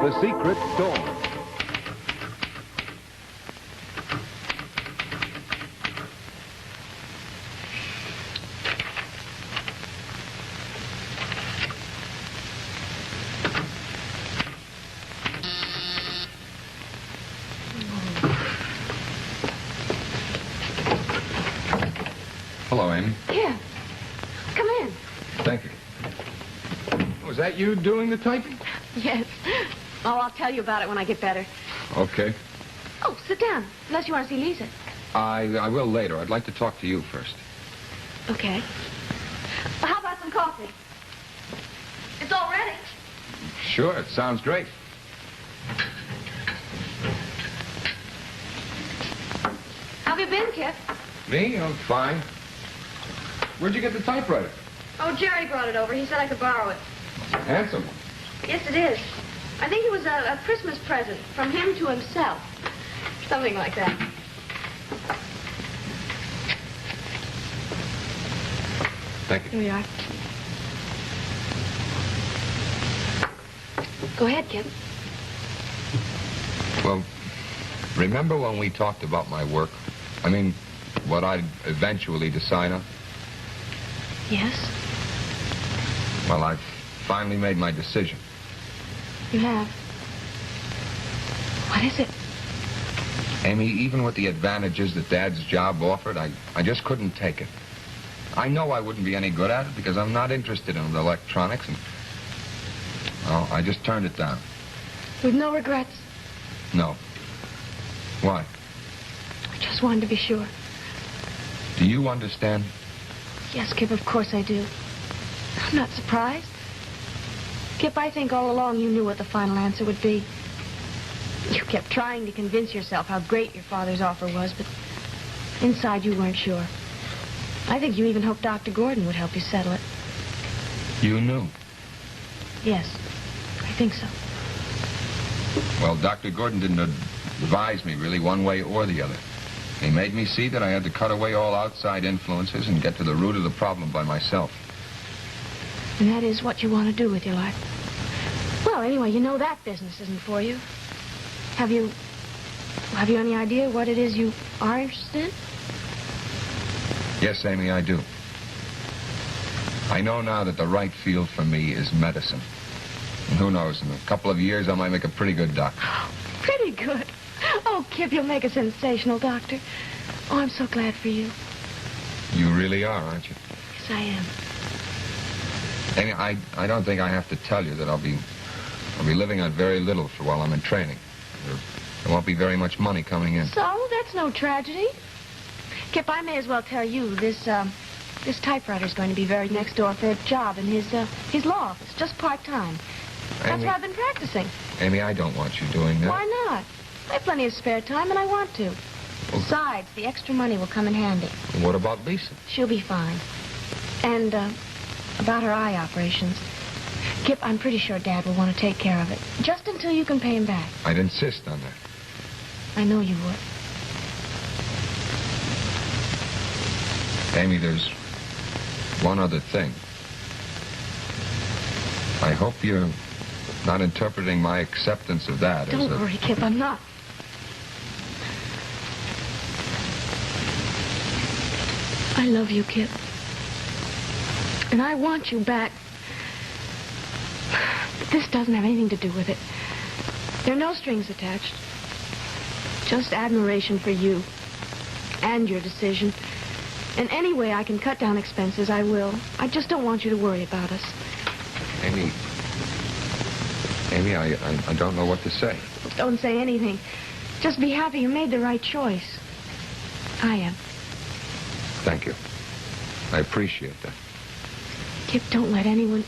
the secret door. Hello, Amy. Here. Come in. Thank you. Was that you doing the typing? Yes. Oh, I'll tell you about it when I get better. Okay. Oh, sit down. Unless you want to see Lisa. I will later. I'd like to talk to you first. Okay. How about some coffee? It's all ready. Sure, it sounds great. How have you been, Kip? Me? I'm fine. Where'd you get the typewriter? Oh, Jerry brought it over. He said I could borrow it. Handsome one. Yes, it is. I think it was a Christmas present from him to himself. Something like that. Thank you. Here we are. Go ahead, Kip. Well, remember when we talked about my work? I mean, what I'd eventually decide on? Yes? Well, I've finally made my decision. You have. What is it? Amy, even with the advantages that Dad's job offered, I just couldn't take it. I know I wouldn't be any good at it because I'm not interested in electronics, and, well, I just turned it down. With no regrets? No. Why? I just wanted to be sure. Do you understand? Yes, Kip, of course I do. I'm not surprised. Kip, I think all along you knew what the final answer would be. You kept trying to convince yourself how great your father's offer was, but inside you weren't sure. I think you even hoped Dr. Gordon would help you settle it. You knew? Yes, I think so. Well, Dr. Gordon didn't advise me really one way or the other. He made me see that I had to cut away all outside influences and get to the root of the problem by myself. And that is what you want to do with your life. Well, anyway, you know that business isn't for you. Have you any idea what it is you are interested in? Yes, Amy, I do. I know now that the right field for me is medicine. And who knows, in a couple of years I might make a pretty good doctor. Pretty good. Oh, Kip, you'll make a sensational doctor. Oh, I'm so glad for you. You really are, aren't you? Yes, I am. Amy, I don't think I have to tell you that I'll be living on very little for while I'm in training. There won't be very much money coming in. So, that's no tragedy. Kip, I may as well tell you, this typewriter's going to be buried next door for a job in his law office, just part-time. That's where I've been practicing. Amy, I don't want you doing that. Why not? I have plenty of spare time, and I want to. Besides, the extra money will come in handy. What about Lisa? She'll be fine. And, about her eye operations. Kip, I'm pretty sure Dad will want to take care of it. Just until you can pay him back. I'd insist on that. I know you would. Amy, there's one other thing. I hope you're not interpreting my acceptance of that as Don't worry, Kip, I'm not. I love you, Kip. And I want you back. But this doesn't have anything to do with it. There are no strings attached. Just admiration for you and your decision. And any way I can cut down expenses, I will. I just don't want you to worry about us. Amy, I don't know what to say. Don't say anything. Just be happy you made the right choice. I am. Thank you. I appreciate that. Kip, don't let anyone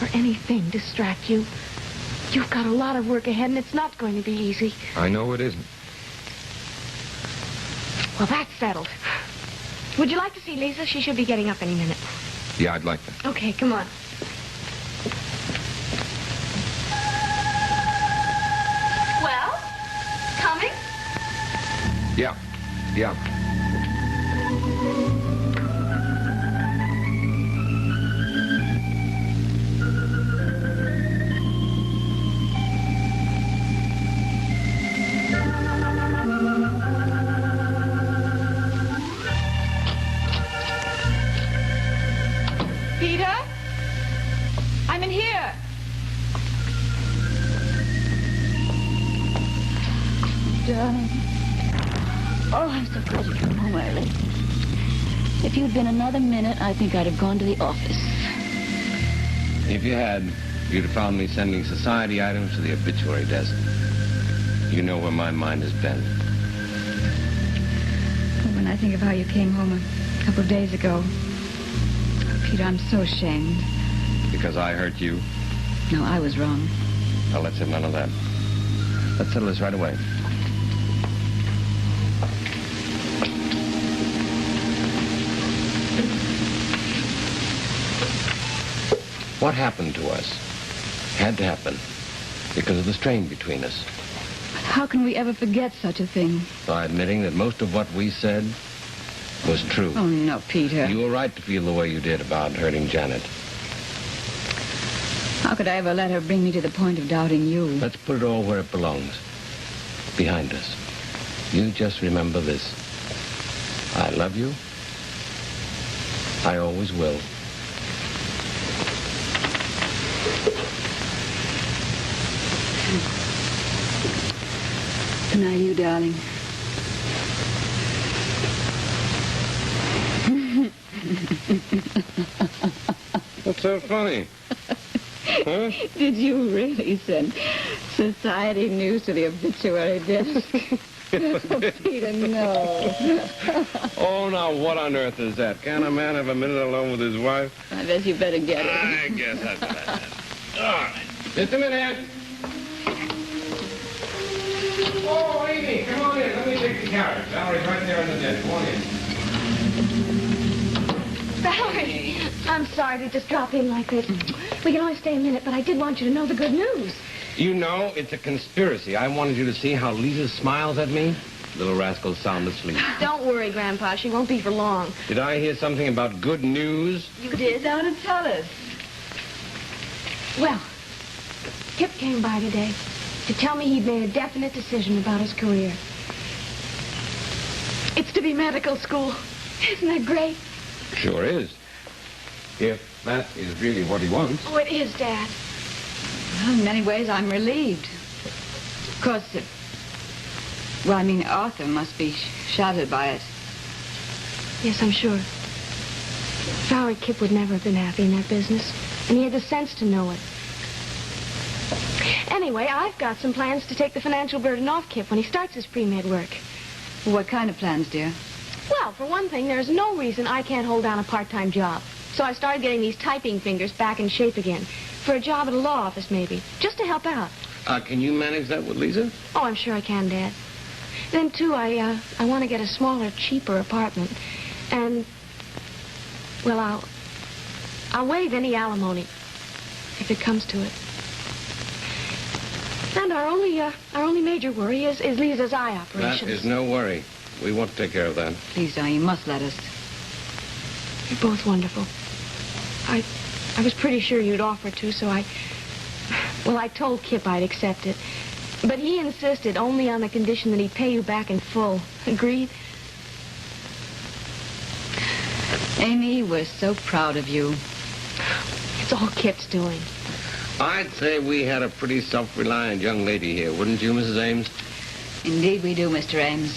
or anything distract you. You've got a lot of work ahead, and it's not going to be easy. I know it isn't. Well, that's settled. Would you like to see Lisa? She should be getting up any minute. Yeah, I'd like that. Okay, come on. Well, coming? Yeah. If you'd been another minute, I think I'd have gone to the office. If you had, you'd have found me sending society items to the obituary desk. You know where my mind has been. When I think of how you came home a couple of days ago, oh, Peter, I'm so ashamed. Because I hurt you? No, I was wrong. Now, let's have none of that. Let's settle this right away. What happened to us had to happen because of the strain between us. But how can we ever forget such a thing? By admitting that most of what we said was true. Oh, no, Peter. You were right to feel the way you did about hurting Janet. How could I ever let her bring me to the point of doubting you? Let's put it all where it belongs. Behind us. You just remember this. I love you. I always will. Good night, you darling. What's so funny? Huh? Did you really send society news to the obituary desk? Oh, Peter, no. Oh, now what on earth is that? Can't a man have a minute alone with his wife? I guess you better get it. I guess that's what I said. All right. Just a minute. Oh, Amy, come on in. Let me take the carriage. Valerie's right there in the den. Come on in. Valerie, I'm sorry to just drop in like this. We can only stay a minute, but I did want you to know the good news. You know, it's a conspiracy. I wanted you to see how Lisa smiles at me. Little rascal's sound asleep. Don't worry, Grandpa. She won't be for long. Did I hear something about good news? You did? Now to tell us. Well, Kip came by today to tell me he'd made a definite decision about his career. It's to be medical school. Isn't that great? Sure is. If that is really what he wants. Oh, it is, Dad. Well, in many ways, I'm relieved. Of course, well, I mean, Arthur must be shattered by it. Yes, I'm sure. Valerie, Kip would never have been happy in that business, and he had the sense to know it. Anyway, I've got some plans to take the financial burden off Kip when he starts his pre-med work. What kind of plans, dear? Well, for one thing, there's no reason I can't hold down a part-time job. So I started getting these typing fingers back in shape again. For a job at a law office, maybe. Just to help out. Can you manage that with Lisa? Oh, I'm sure I can, Dad. Then, too, I want to get a smaller, cheaper apartment. And, well, I'll waive any alimony, if it comes to it. And our only major worry is Lisa's eye operation. That is no worry. We want to take care of that. Please, darling, you must let us. You're both wonderful. I was pretty sure you'd offer to, so I told Kip I'd accept it. But he insisted only on the condition that he'd pay you back in full. Agreed? Amy, we're so proud of you. It's all Kip's doing. I'd say we had a pretty self-reliant young lady here, wouldn't you, Mrs. Ames? Indeed we do, Mr. Ames.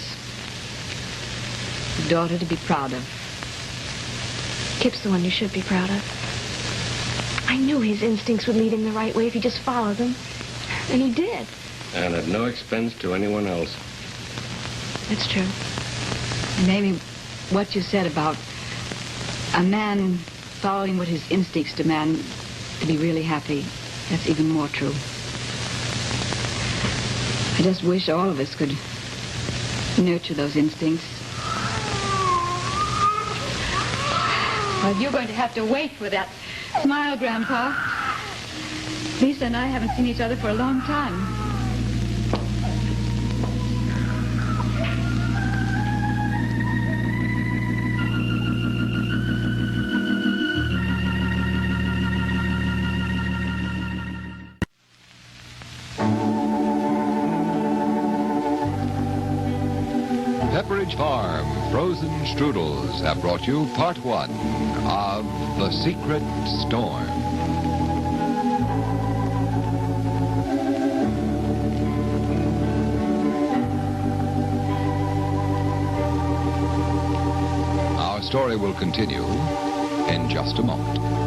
A daughter to be proud of. Kip's the one you should be proud of. I knew his instincts would lead him the right way if he just followed them. And he did. And at no expense to anyone else. That's true. And Amy, what you said about a man following what his instincts demand to be really happy, that's even more true. I just wish all of us could nurture those instincts. Well, you're going to have to wait for that smile, Grandpa. Lisa and I haven't seen each other for a long time. Pepperidge Farm Frozen Strudels have brought you part one of The Secret Storm. Our story will continue in just a moment.